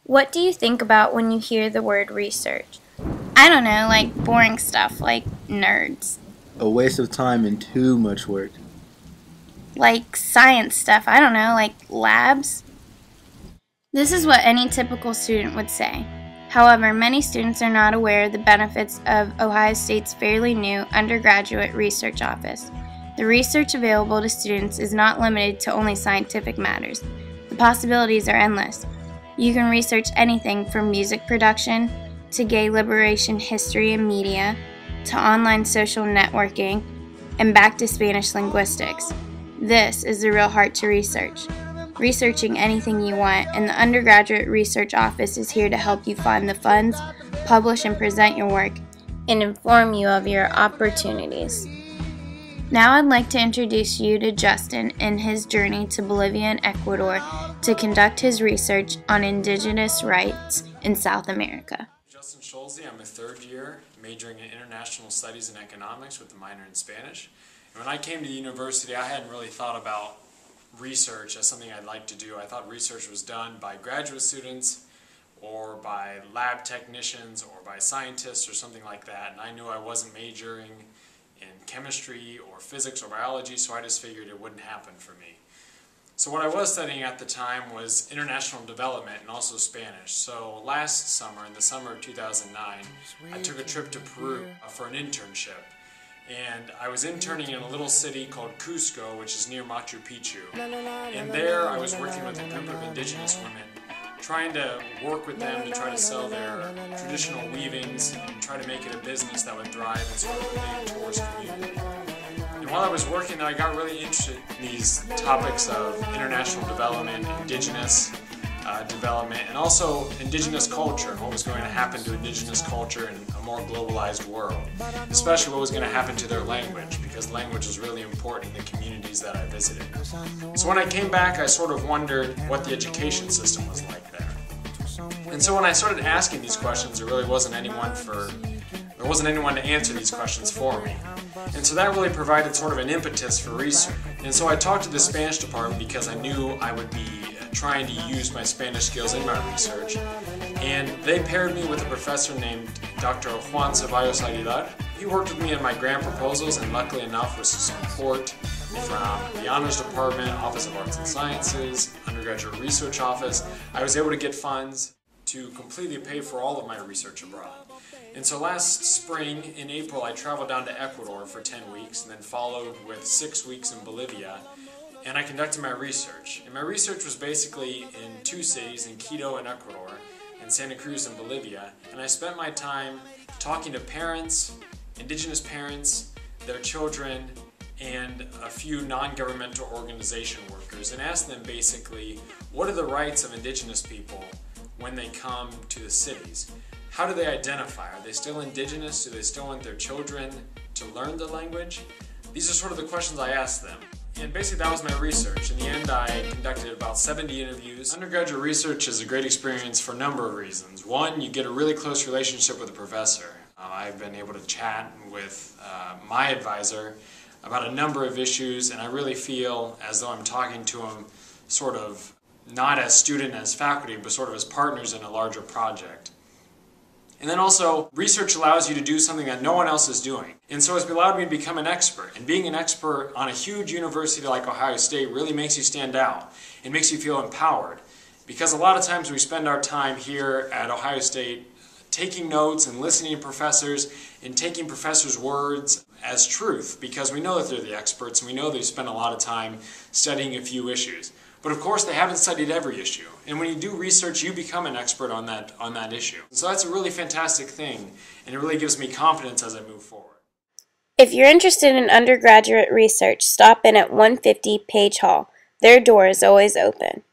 What do you think about when you hear the word research? I don't know, like boring stuff, like nerds. A waste of time and too much work. Like science stuff, I don't know, like labs. This is what any typical student would say. However, many students are not aware of the benefits of Ohio State's fairly new undergraduate research office. The research available to students is not limited to only scientific matters. The possibilities are endless. You can research anything from music production to gay liberation history and media to online social networking and back to Spanish linguistics. This is the real heart to research. Researching anything you want, and the Undergraduate Research Office is here to help you find the funds, publish and present your work, and inform you of your opportunities. Now I'd like to introduce you to Justin and his journey to Bolivia and Ecuador to conduct his research on indigenous rights in South America. Justin Schulze, I'm a third year majoring in international studies and economics with a minor in Spanish. And when I came to the university, I hadn't really thought about research as something I'd like to do. I thought research was done by graduate students or by lab technicians or by scientists or something like that, and I knew I wasn't majoring in chemistry or physics or biology, so I just figured it wouldn't happen for me. So what I was studying at the time was international development and also Spanish. So last summer, in the summer of 2009, I took a trip to Peru for an internship. And I was interning in a little city called Cusco, which is near Machu Picchu. And there I was working with a group of indigenous women, trying to work with them to try to sell their traditional weavings and try to make it a business that would thrive in sort of a big tourist community. And while I was working there, I got really interested in these topics of international development, indigenous development, and also indigenous culture and what was going to happen to indigenous culture in a more globalized world, especially what was going to happen to their language, because language is really important in the communities that I visited. So when I came back, I sort of wondered what the education system was like there. And so when I started asking these questions, there wasn't anyone to answer these questions for me. And so that really provided sort of an impetus for research. And so I talked to the Spanish department because I knew I would be trying to use my Spanish skills in my research. And they paired me with a professor named Dr. Juan Ceballos Aguilar. He worked with me on my grant proposals, and luckily enough, with some support from the Honors Department, Office of Arts and Sciences, Undergraduate Research Office, I was able to get funds to completely pay for all of my research abroad. And so last spring, in April, I traveled down to Ecuador for 10 weeks and then followed with 6 weeks in Bolivia, and I conducted my research. And my research was basically in two cities, in Quito in Ecuador and Santa Cruz in Bolivia, and I spent my time talking to parents, indigenous parents, their children, and a few non-governmental organization workers, and asked them basically, what are the rights of indigenous people when they come to the cities? How do they identify? Are they still indigenous? Do they still want their children to learn the language? These are sort of the questions I asked them. And basically that was my research. In the end, I conducted about 70 interviews. Undergraduate research is a great experience for a number of reasons. One, you get a really close relationship with a professor. I've been able to chat with my advisor about a number of issues, and I really feel as though I'm talking to him sort of not as student, as faculty, but sort of as partners in a larger project. And then also, research allows you to do something that no one else is doing. And so it's allowed me to become an expert. And being an expert on a huge university like Ohio State really makes you stand out. It makes you feel empowered. Because a lot of times we spend our time here at Ohio State taking notes and listening to professors and taking professors' words as truth, because we know that they're the experts and we know they've spent a lot of time studying a few issues. But of course, they haven't studied every issue. And when you do research, you become an expert on that issue. So that's a really fantastic thing, and it really gives me confidence as I move forward. If you're interested in undergraduate research, stop in at 150 Page Hall. Their door is always open.